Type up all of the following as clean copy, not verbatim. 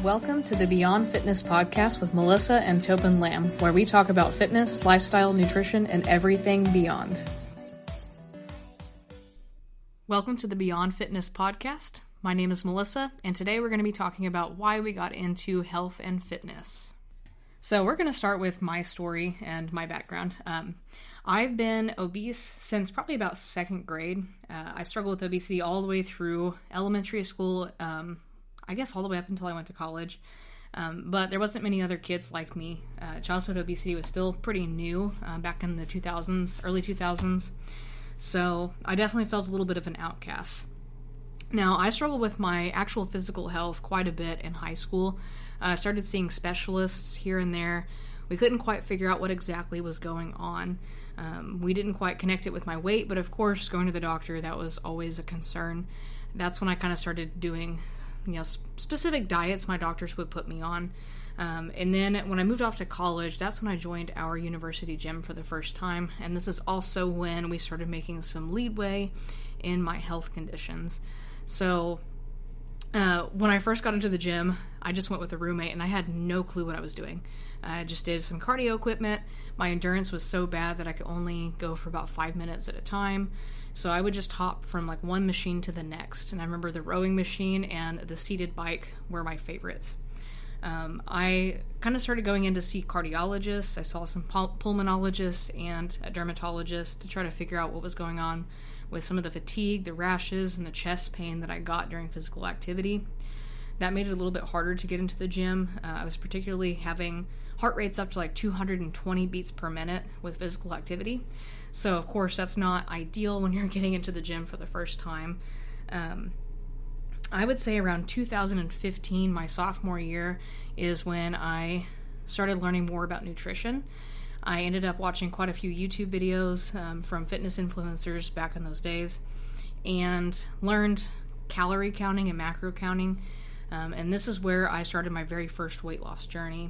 Welcome to the Beyond Fitness podcast with Melissa and Tobin Lamb, where we talk about fitness, lifestyle, nutrition, and everything beyond. Welcome to the Beyond Fitness podcast. My name is Melissa, and today we're going to be talking about why we got into health and fitness. So we're going to start with my story and my background. I've been obese since probably about second grade. I struggled with obesity all the way through elementary school, I guess all the way up until I went to college. But there wasn't many other kids like me. Childhood obesity was still pretty new back in the 2000s, early 2000s. So I definitely felt a little bit of an outcast. Now, I struggled with my actual physical health quite a bit in high school. I started seeing specialists here and there. We couldn't quite figure out what exactly was going on. We didn't quite connect it with my weight, but of course, going to the doctor, that was always a concern. That's when I kind of started doing, specific diets my doctors would put me on. And then when I moved off to college, that's when I joined our university gym for the first time. And this is also when we started making some leadway in my health conditions. So when I first got into the gym, I just went with a roommate and I had no clue what I was doing. I just did some cardio equipment. My endurance was so bad that I could only go for about 5 minutes at a time. So I would just hop from like one machine to the next. And I remember the rowing machine and the seated bike were my favorites. I kind of started going in to see cardiologists. I saw some pulmonologists and a dermatologist to try to figure out what was going on with some of the fatigue, the rashes, and the chest pain that I got during physical activity. That made it a little bit harder to get into the gym. I was particularly having heart rates up to like 220 beats per minute with physical activity. So of course that's not ideal when you're getting into the gym for the first time. I would say around 2015, my sophomore year, is when I started learning more about nutrition. I ended up watching quite a few YouTube videos from fitness influencers back in those days and learned calorie counting and macro counting. And this is where I started my very first weight loss journey.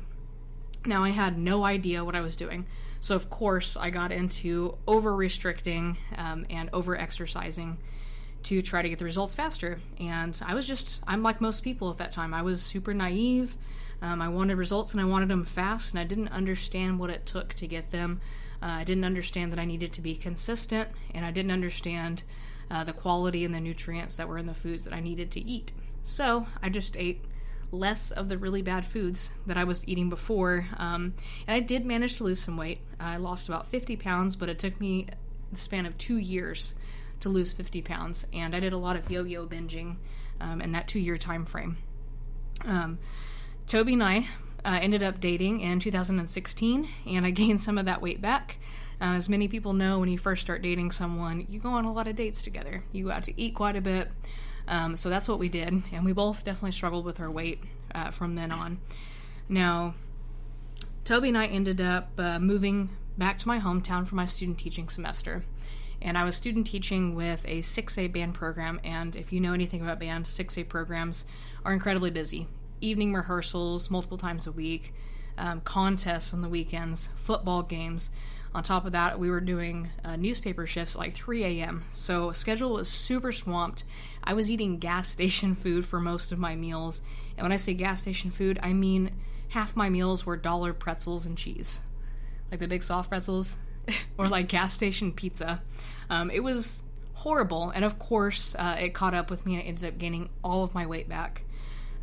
Now, I had no idea what I was doing. So, of course, I got into over-restricting and over-exercising to try to get the results faster. And I'm like most people at that time. I was super naive. I wanted results and I wanted them fast, and I didn't understand what it took to get them. I didn't understand that I needed to be consistent, and I didn't understand the quality and the nutrients that were in the foods that I needed to eat. So I just ate less of the really bad foods that I was eating before. And I did manage to lose some weight. I lost about 50 pounds, but it took me the span of 2 years to lose 50 pounds. And I did a lot of yo-yo binging in that 2-year time frame. Tobin and I ended up dating in 2016, and I gained some of that weight back. As many people know, when you first start dating someone, you go on a lot of dates together. You go out to eat quite a bit. So that's what we did, and we both definitely struggled with our weight from then on. Now, Tobin and I ended up moving back to my hometown for my student teaching semester. And I was student teaching with a 6A band program, and if you know anything about band, 6A programs are incredibly busy. Evening rehearsals multiple times a week, contests on the weekends, football games. On top of that, we were doing newspaper shifts at like 3 a.m. So schedule was super swamped. I was eating gas station food for most of my meals. And when I say gas station food, I mean half my meals were dollar pretzels and cheese. Like the big soft pretzels. Or like gas station pizza. It was horrible. And of course, it caught up with me and I ended up gaining all of my weight back.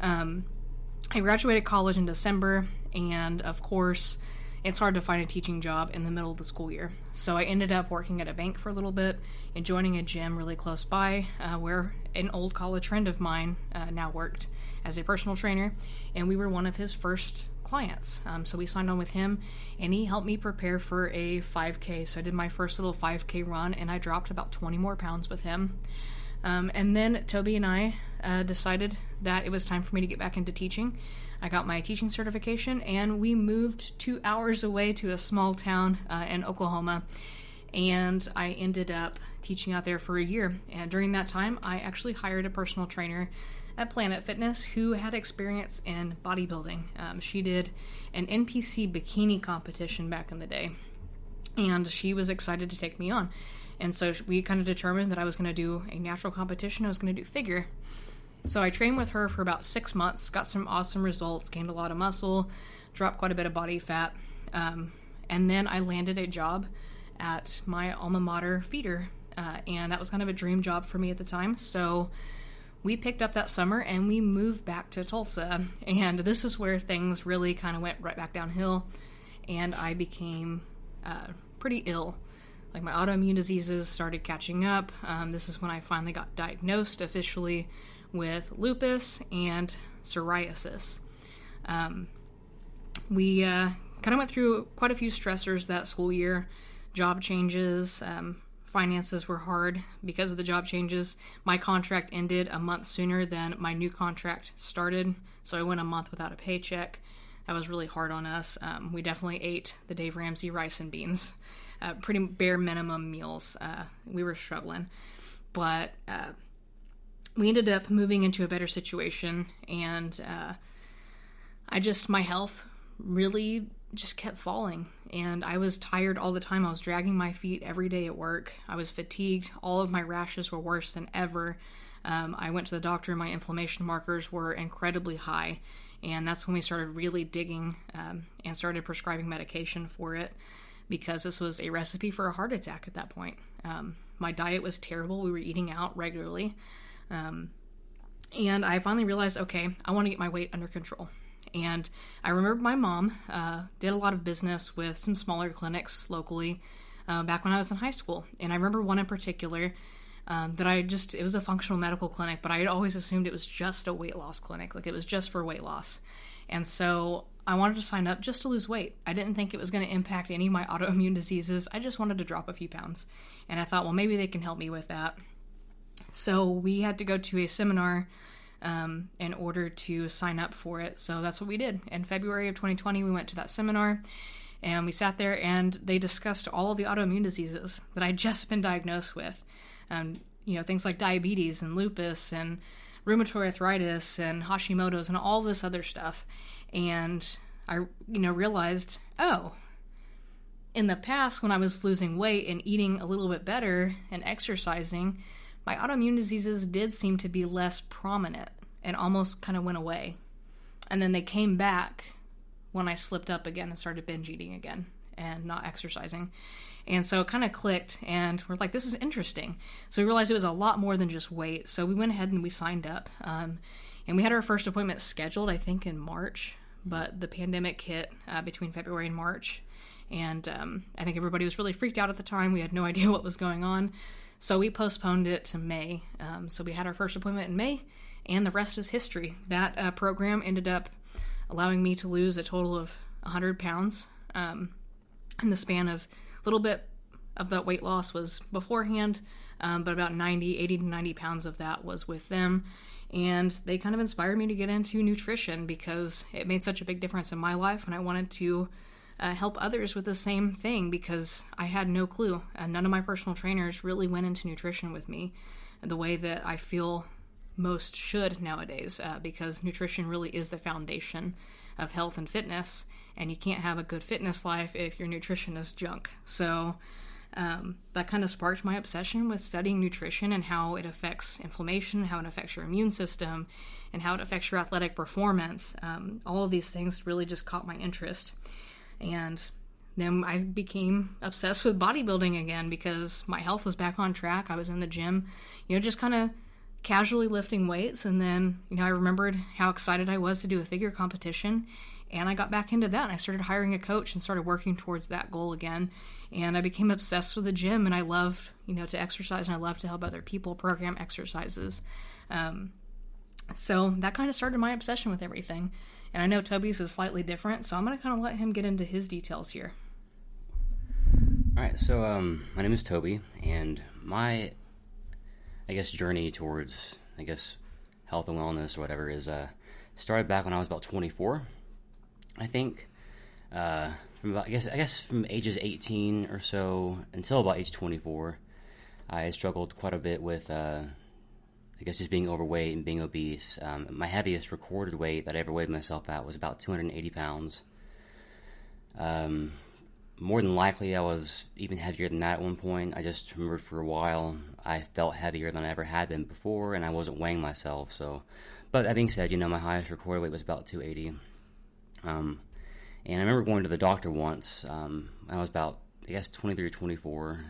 I graduated college in December, and of course, it's hard to find a teaching job in the middle of the school year. So I ended up working at a bank for a little bit and joining a gym really close by where an old college friend of mine now worked as a personal trainer, and we were one of his first clients. So we signed on with him, and he helped me prepare for a 5K. So I did my first little 5K run, and I dropped about 20 more pounds with him. And then Tobin and I decided that it was time for me to get back into teaching. I got my teaching certification, and we moved 2 hours away to a small town in Oklahoma, and I ended up teaching out there for a year. And during that time, I actually hired a personal trainer at Planet Fitness who had experience in bodybuilding. She did an NPC bikini competition back in the day, and she was excited to take me on. And so we kind of determined that I was going to do a natural competition. I was going to do figure. So I trained with her for about 6 months, got some awesome results, gained a lot of muscle, dropped quite a bit of body fat, and then I landed a job at my alma mater feeder, and that was kind of a dream job for me at the time. So we picked up that summer and we moved back to Tulsa, and this is where things really kind of went right back downhill, and I became pretty ill. Like, my autoimmune diseases started catching up. This is when I finally got diagnosed officially with lupus and psoriasis. We kind of went through quite a few stressors that school year. Job changes, finances were hard because of the job changes. My contract ended a month sooner than my new contract started, so I went a month without a paycheck. That was really hard on us. We definitely ate the Dave Ramsey rice and beans, pretty bare minimum meals. We were struggling, but we ended up moving into a better situation, and my health really just kept falling, and I was tired all the time. I was dragging my feet every day at work. I was fatigued. All of my rashes were worse than ever. I went to the doctor, and my inflammation markers were incredibly high, and that's when we started really digging and started prescribing medication for it, because this was a recipe for a heart attack at that point. My diet was terrible. We were eating out regularly, and I finally realized, okay, I want to get my weight under control. And I remember my mom did a lot of business with some smaller clinics locally back when I was in high school. And I remember one in particular it was a functional medical clinic, but I had always assumed it was just a weight loss clinic. Like, it was just for weight loss. And so I wanted to sign up just to lose weight. I didn't think it was going to impact any of my autoimmune diseases. I just wanted to drop a few pounds. And I thought, well, maybe they can help me with that. So we had to go to a seminar in order to sign up for it. So that's what we did. In February of 2020, we went to that seminar, and we sat there, and they discussed all of the autoimmune diseases that I'd just been diagnosed with. Things like diabetes and lupus and rheumatoid arthritis and Hashimoto's and all this other stuff. And I, realized, in the past, when I was losing weight and eating a little bit better and exercising, my autoimmune diseases did seem to be less prominent and almost kind of went away. And then they came back when I slipped up again and started binge eating again and not exercising. And so it kind of clicked, and we're like, this is interesting. So we realized it was a lot more than just weight. So we went ahead and we signed up. And we had our first appointment scheduled, I think, in March. But the pandemic hit between February and March. And I think everybody was really freaked out at the time. We had no idea what was going on. So we postponed it to May. So we had our first appointment in May, and the rest is history. That program ended up allowing me to lose a total of 100 pounds in the span of a little bit of that weight loss was beforehand, but about 80 to 90 pounds of that was with them. And they kind of inspired me to get into nutrition because it made such a big difference in my life, and I wanted to help others with the same thing because I had no clue. None of my personal trainers really went into nutrition with me the way that I feel most should nowadays, because nutrition really is the foundation of health and fitness, and you can't have a good fitness life if your nutrition is junk. So that kind of sparked my obsession with studying nutrition and how it affects inflammation, how it affects your immune system, and how it affects your athletic performance. All of these things really just caught my interest. And then I became obsessed with bodybuilding again because my health was back on track. I was in the gym, just kind of casually lifting weights. And then, I remembered how excited I was to do a figure competition. And I got back into that. And I started hiring a coach and started working towards that goal again. And I became obsessed with the gym. And I love, to exercise. And I love to help other people program exercises. So that kind of started my obsession with everything. And I know Toby's is slightly different, so I'm going to kind of let him get into his details here. All right, so my name is Toby, and my, journey towards, health and wellness or whatever is started back when I was about 24. I think from ages 18 or so until about age 24, I struggled quite a bit with just being overweight and being obese. My heaviest recorded weight that I ever weighed myself at was about 280 pounds. more than likely, I was even heavier than that at one point. I just remembered for a while I felt heavier than I ever had been before, and I wasn't weighing myself. So, but that being said, my highest recorded weight was about 280. And I remember going to the doctor once. I was about, 23 or 24,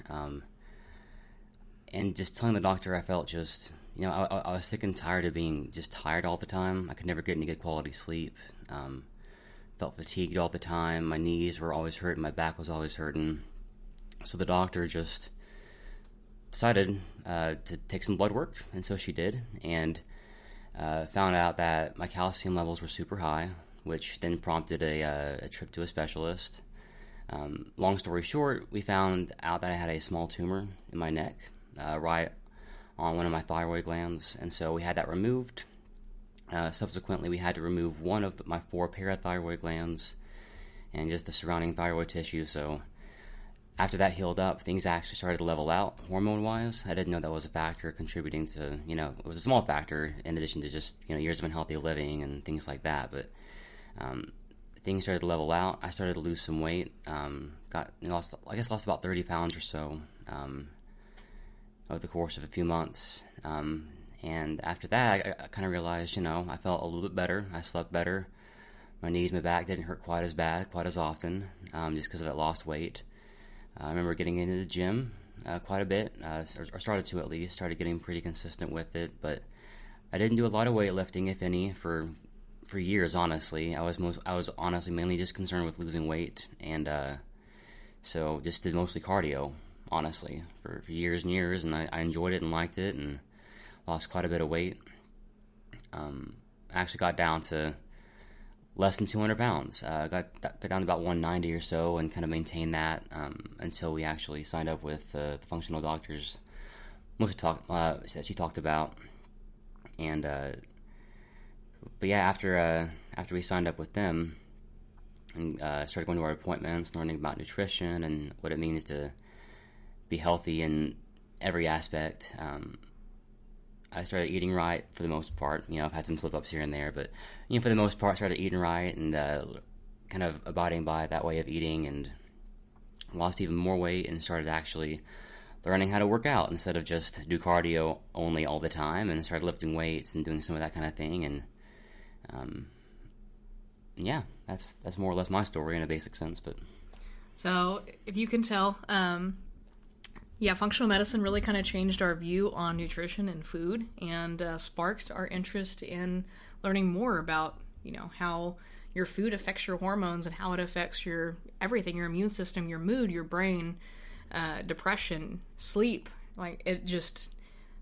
and just telling the doctor I felt just, I was sick and tired of being just tired all the time. I could never get any good quality sleep. Felt fatigued all the time. My knees were always hurting. My back was always hurting. So the doctor just decided to take some blood work, and so she did, and found out that my calcium levels were super high, which then prompted a trip to a specialist. Long story short, we found out that I had a small tumor in my neck, right on one of my thyroid glands, and so we had that removed. Subsequently, we had to remove one of my 4 parathyroid glands and just the surrounding thyroid tissue. So after that healed up, things actually started to level out hormone-wise. I didn't know that was a factor contributing to, it was a small factor in addition to just, years of unhealthy living and things like that. But things started to level out. I started to lose some weight. Lost about 30 pounds or so over the course of a few months. And after that, I kind of realized, I felt a little bit better. I slept better. My knees, my back didn't hurt quite as bad, quite as often, just because of that lost weight. I remember getting into the gym quite a bit, or started to at least, started getting pretty consistent with it, but I didn't do a lot of weightlifting, if any, for years, honestly. I was honestly mainly just concerned with losing weight, and so just did mostly cardio, honestly, for years and years, and I enjoyed it and liked it, and lost quite a bit of weight. I actually got down to less than 200 pounds. Got down to about 190 or so, and kind of maintained that until we actually signed up with the functional doctors that she talked about. And but yeah, after we signed up with them and started going to our appointments, learning about nutrition and what it means to be healthy in every aspect, I started eating right for the most part. I've had some slip-ups here and there, but, for the most part, started eating right and kind of abiding by that way of eating, and lost even more weight and started actually learning how to work out instead of just do cardio only all the time, and started lifting weights and doing some of that kind of thing. And, yeah, that's more or less my story in a basic sense. But so, if you can tell, functional medicine really kind of changed our view on nutrition and food, and sparked our interest in learning more about, how your food affects your hormones and how it affects your everything, your immune system, your mood, your brain, depression, sleep. Like, it just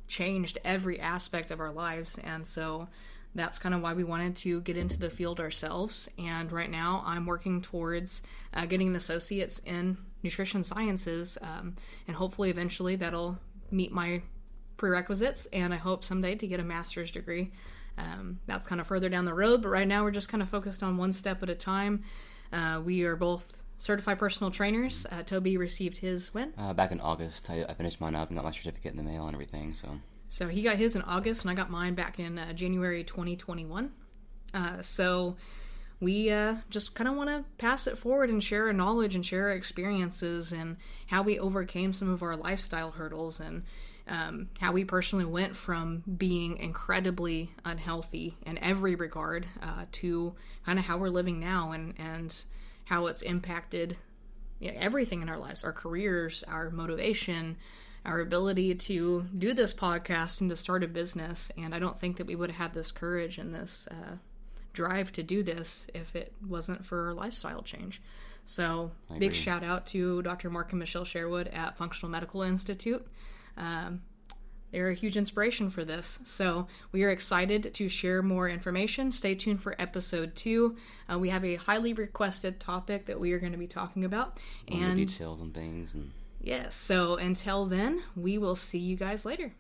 changed every aspect of our lives. And so that's kind of why we wanted to get into the field ourselves. And right now I'm working towards getting an associate's in nutrition sciences, and hopefully eventually that'll meet my prerequisites, and I hope someday to get a master's degree. That's kind of further down the road, but right now we're just kind of focused on one step at a time. We are both certified personal trainers. Toby received his when? Back in August. I finished mine up and got my certificate in the mail and everything. So he got his in August, and I got mine back in January 2021. So we just kind of want to pass it forward and share our knowledge and share our experiences and how we overcame some of our lifestyle hurdles, and how we personally went from being incredibly unhealthy in every regard to kind of how we're living now, and how it's impacted everything in our lives, our careers, our motivation, our ability to do this podcast and to start a business. And I don't think that we would have had this courage and this drive to do this if it wasn't for our lifestyle change. So big shout out to Dr. Mark and Michelle Sherwood at Functional Medical Institute. They're a huge inspiration for this. So we are excited to share more information. Stay tuned for episode 2. We have a highly requested topic that we are going to be talking about. And the details and things. Yes. So until then, we will see you guys later.